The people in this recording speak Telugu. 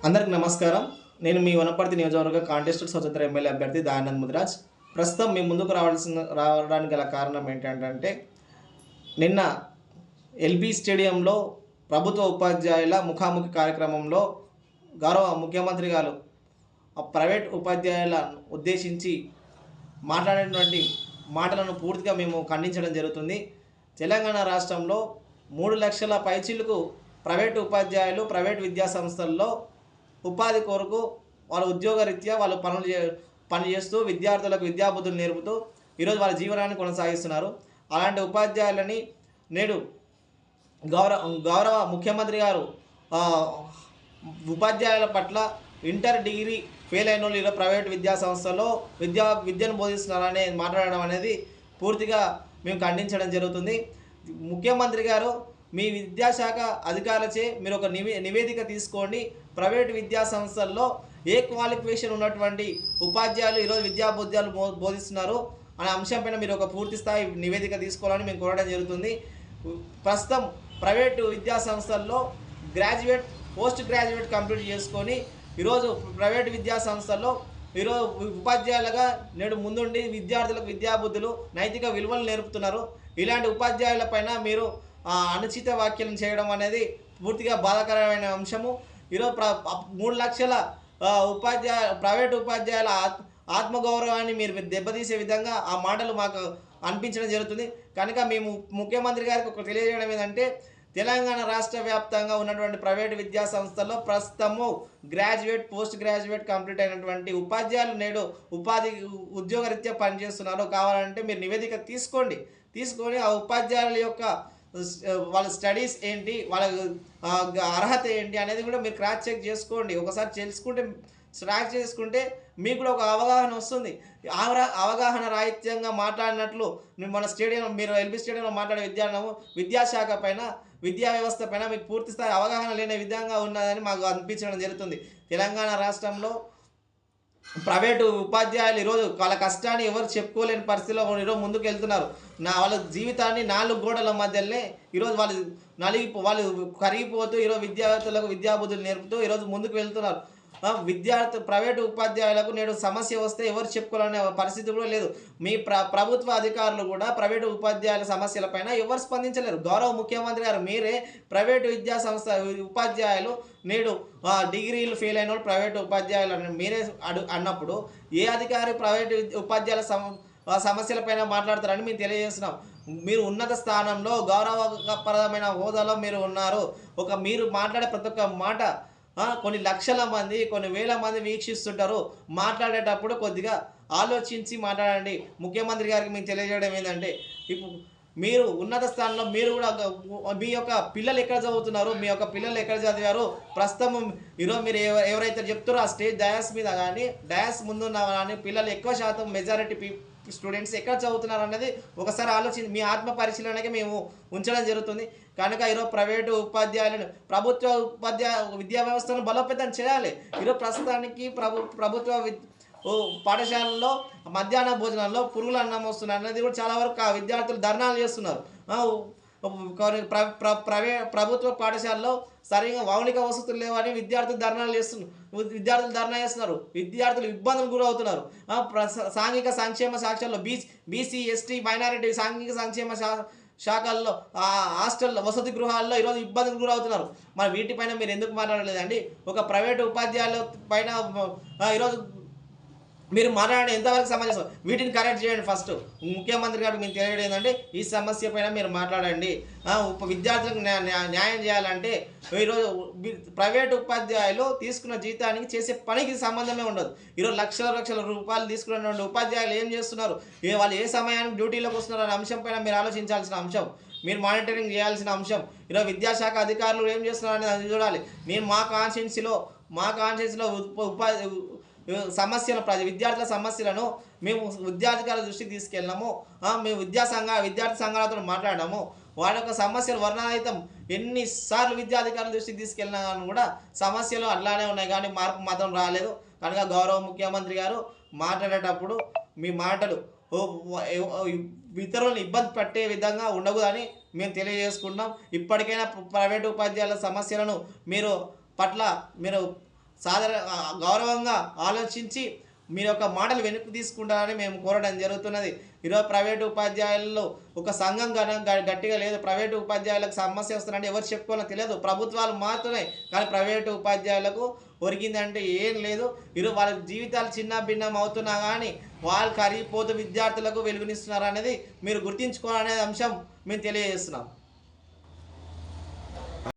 అందరికి నమస్కారం. నేను మీ వనపర్తి నియోజకవర్గ కాంటెస్టెడ్ స్వతంత్ర ఎమ్మెల్యే అభ్యర్థి దయానంద్ ముదిరాజ్. ప్రస్తుతం మీ ముందుకు రావడానికి గల కారణం ఏంటంటే, నిన్న ఎల్బీ స్టేడియంలో ప్రభుత్వ ఉపాధ్యాయుల ముఖాముఖి కార్యక్రమంలో గౌరవ ముఖ్యమంత్రి గారు ప్రైవేట్ ఉపాధ్యాయులను ఉద్దేశించి మాట్లాడినటువంటి మాటలను పూర్తిగా మేము ఖండించడం జరుగుతుంది. తెలంగాణ రాష్ట్రంలో 3 లక్షల పైచిలకు ప్రైవేటు ఉపాధ్యాయులు ప్రైవేట్ విద్యా సంస్థల్లో ఉపాధి కొరకు వాళ్ళ ఉద్యోగరీత్యా వాళ్ళు పనిచేస్తూ విద్యార్థులకు విద్యాబుద్ధులు నేర్పుతూ ఈరోజు వాళ్ళ జీవనాన్ని కొనసాగిస్తున్నారు. అలాంటి ఉపాధ్యాయులని నేడు గౌరవ ముఖ్యమంత్రి గారు ఉపాధ్యాయుల పట్ల ఇంటర్ డిగ్రీ ఫెయిల్ అయిన వాళ్ళు ఈరోజు ప్రైవేట్ విద్యా సంస్థల్లో విద్యను బోధిస్తున్నారని మాట్లాడడం అనేది పూర్తిగా మేము ఖండించడం జరుగుతుంది. ముఖ్యమంత్రి గారు మీ విద్యాశాఖ అధికారులచే మీరు ఒక నివేదిక తీసుకోండి. ప్రైవేట్ విద్యా సంస్థల్లో ఏ క్వాలిఫికేషన్ ఉన్నటువంటి ఉపాధ్యాయులు ఈరోజు విద్యాబుద్ధ్యాలు బోధిస్తున్నారు అనే అంశంపైన మీరు ఒక పూర్తి స్థాయి నివేదిక తీసుకోవాలని మేము కోరడం జరుగుతుంది. ప్రస్తుతం ప్రైవేటు విద్యా సంస్థల్లో గ్రాడ్యుయేట్ పోస్ట్ గ్రాడ్యుయేట్ కంప్లీట్ చేసుకొని ఈరోజు ప్రైవేట్ విద్యా సంస్థల్లో ఈరోజు ఉపాధ్యాయులుగా నేడు ముందుండి విద్యార్థులకు విద్యాబుద్ధులు నైతిక విలువలు నేర్పుతున్నారు. ఇలాంటి ఉపాధ్యాయుల పైన మీరు అనుచిత వ్యాఖ్యలను చేయడం అనేది పూర్తిగా బాధాకరమైన అంశము. ఈరోజు 3 లక్షల ప్రైవేట్ ఉపాధ్యాయుల ఆత్మగౌరవాన్ని మీరు దెబ్బతీసే విధంగా ఆ మాటలు మాకు అనిపించడం జరుగుతుంది. కనుక మేము ముఖ్యమంత్రి గారికి ఒక తెలియజేయడం ఏంటంటే, తెలంగాణ రాష్ట్ర వ్యాప్తంగా ఉన్నటువంటి ప్రైవేటు విద్యా సంస్థల్లో ప్రస్తుతము గ్రాడ్యుయేట్ పోస్ట్ గ్రాడ్యుయేట్ కంప్లీట్ అయినటువంటి ఉపాధ్యాయులు నేడు ఉద్యోగరీత్యా పనిచేస్తున్నారు. కావాలంటే మీరు నివేదిక తీసుకొని ఆ ఉపాధ్యాయుల యొక్క వాళ్ళ స్టడీస్ ఏంటి, వాళ్ళ అర్హత ఏంటి అనేది కూడా మీరు క్రాస్ చెక్ చేసుకోండి. ఒకసారి ట్రాక్ చేసుకుంటే మీకు కూడా ఒక అవగాహన వస్తుంది. అవగాహన రాహిత్యంగా మాట్లాడినట్లు మీరు ఎల్బీ స్టేడియంలో మాట్లాడే విద్యాశాఖ పైన విద్యా వ్యవస్థ పైన మీకు పూర్తి స్థాయి అవగాహన లేని విధంగా ఉన్నదని మాకు అనిపించడం జరుగుతుంది. తెలంగాణ రాష్ట్రంలో ప్రైవేటు ఉపాధ్యాయులు ఈరోజు వాళ్ళ కష్టాన్ని ఎవరు చెప్పుకోలేని పరిస్థితిలో ఈరోజు ముందుకు వెళ్తున్నారు. వాళ్ళ జీవితాన్ని 4 గోడల మధ్యలోనే ఈరోజు వాళ్ళు కరిగిపోతూ ఈరోజు విద్యార్థులకు విద్యాబుద్ధులు నేర్పుతూ ఈరోజు ముందుకు వెళ్తున్నారు. ప్రైవేటు ఉపాధ్యాయులకు నేడు సమస్య వస్తే ఎవరు చెప్పుకోవాలనే పరిస్థితి కూడా లేదు. మీ ప్రభుత్వ అధికారులు కూడా ప్రైవేటు ఉపాధ్యాయుల సమస్యలపైన ఎవరు స్పందించలేరు. గౌరవ ముఖ్యమంత్రి గారు మీరే ప్రైవేటు విద్యా సంస్థ ఉపాధ్యాయులు నేడు డిగ్రీలు ఫెయిల్ అయిన వాళ్ళు ప్రైవేటు ఉపాధ్యాయులు మీరే అన్నప్పుడు ఏ అధికారి ప్రైవేటు ఉపాధ్యాయుల సమస్యలపైన మాట్లాడతారని మేము తెలియజేస్తున్నాం. మీరు ఉన్నత స్థానంలో గౌరవప్రదమైన హోదాలో మీరు ఉన్నారు. మీరు మాట్లాడే ప్రతి ఒక్క మాట కొన్ని లక్షల మంది కొన్ని వేల మంది వీక్షిస్తుంటారు. మాట్లాడేటప్పుడు కొద్దిగా ఆలోచించి మాట్లాడండి. ముఖ్యమంత్రి గారికి మేము తెలియజేయడం ఏంటంటే, ఇప్పుడు మీరు ఉన్నత స్థానంలో మీరు కూడా మీ యొక్క పిల్లలు ఎక్కడ చదువుతున్నారు, మీ యొక్క పిల్లలు ఎక్కడ చదివారు, ప్రస్తుతం ఈరోజు మీరు ఎవరైతే చెప్తారో ఆ స్టేజ్ డయాస్ మీద కానీ డయాస్ ముందున్న కానీ పిల్లలు ఎక్కువ శాతం మెజారిటీ స్టూడెంట్స్ ఎక్కడ చదువుతున్నారు అనేది ఒకసారి ఆలోచించి మీ ఆత్మ పరిశీలనకి మేము ఉంచడం జరుగుతుంది. కనుక ఈరోజు ప్రైవేటు ఉపాధ్యాయులను ప్రభుత్వ విద్యా వ్యవస్థను బలోపేతం చేయాలి. ఈరోజు ప్రస్తుతానికి ప్రభుత్వ పాఠశాలల్లో మధ్యాహ్న భోజనాల్లో పురుగుల అన్నం వస్తున్నారు అనేది కూడా చాలా వరకు విద్యార్థులు ధర్నాలు చేస్తున్నారు. ప్రభుత్వ పాఠశాలలో సరిగా మౌలిక వసతులు లేవని విద్యార్థులు ధర్నా చేస్తున్నారు. విద్యార్థులు ఇబ్బందులు గురవుతున్నారు. సాంఘిక సంక్షేమ శాఖల్లో బీసీ ఎస్టీ మైనారిటీ సాంఘిక సంక్షేమ శాఖల్లో హాస్టల్లో వసతి గృహాల్లో ఈరోజు ఇబ్బందులు గురవుతున్నారు. మరి వీటిపైన మీరు ఎందుకు మాట్లాడలేదండి? ఒక ప్రైవేటు ఉపాధ్యాయుల పైన ఈరోజు మీరు మాట్లాడే ఎంతవరకు సమంజసం? వీటిని కరెక్ట్ చేయండి. ఫస్ట్ ముఖ్యమంత్రి గారికి మేము తెలియడం ఏంటంటే, ఈ సమస్య పైన మీరు మాట్లాడండి. విద్యార్థులకు న్యాయం చేయాలంటే ఈరోజు ప్రైవేటు ఉపాధ్యాయులు తీసుకున్న జీతానికి చేసే పనికి సంబంధమే ఉండదు. ఈరోజు లక్షల రూపాయలు తీసుకున్నటువంటి ఉపాధ్యాయులు ఏం చేస్తున్నారు, వాళ్ళు ఏ సమయానికి డ్యూటీలోకి వస్తున్నారు అనే అంశం పైన మీరు ఆలోచించాల్సిన అంశం, మీరు మానిటరింగ్ చేయాల్సిన అంశం. ఈరోజు విద్యాశాఖ అధికారులు ఏం చేస్తున్నారు అనేది అది చూడాలి. నేను మా కాన్స్టిట్యున్సీలో విద్యార్థుల సమస్యలను మేము విద్యాధికారుల దృష్టికి తీసుకెళ్ళాము. మేము విద్యార్థి సంఘాలతో మాట్లాడాము. వాళ్ళ యొక్క సమస్యలు వర్ణాతీతం ఎన్నిసార్లు విద్యాధికారుల దృష్టికి తీసుకెళ్ళినా కానీ కూడా సమస్యలు అట్లానే ఉన్నాయి, కానీ మార్పు మాత్రం రాలేదు. కనుక గౌరవ ముఖ్యమంత్రి గారు మాట్లాడేటప్పుడు మీ మాటలు ఇతరులను ఇబ్బంది పెట్టే విధంగా ఉండకూడదని మేము తెలియజేసుకుంటాం. ఇప్పటికైనా ప్రైవేటు ఉపాధ్యాయుల సమస్యలను మీరు గౌరవంగా ఆలోచించి మీరు యొక్క మాటలు వెనక్కి తీసుకుంటారని మేము కోరడం జరుగుతున్నది. ఈరోజు ప్రైవేటు ఉపాధ్యాయుల్లో ఒక సంఘం గట్టిగా లేదు. ప్రైవేటు ఉపాధ్యాయులకు సమస్య వస్తుందంటే ఎవరు చెప్పుకోవాలో తెలియదు. ప్రభుత్వాలు మారుతున్నాయి కానీ ప్రైవేటు ఉపాధ్యాయులకు ఒరిగిందంటే ఏం లేదు. ఈరోజు వాళ్ళ జీవితాలు చిన్న భిన్నం అవుతున్నా కానీ వాళ్ళు కరిగిపోతూ విద్యార్థులకు వెలుగునిస్తున్నారు అనేది మీరు గుర్తించుకోవాలనే అంశం మేము తెలియజేస్తున్నాం.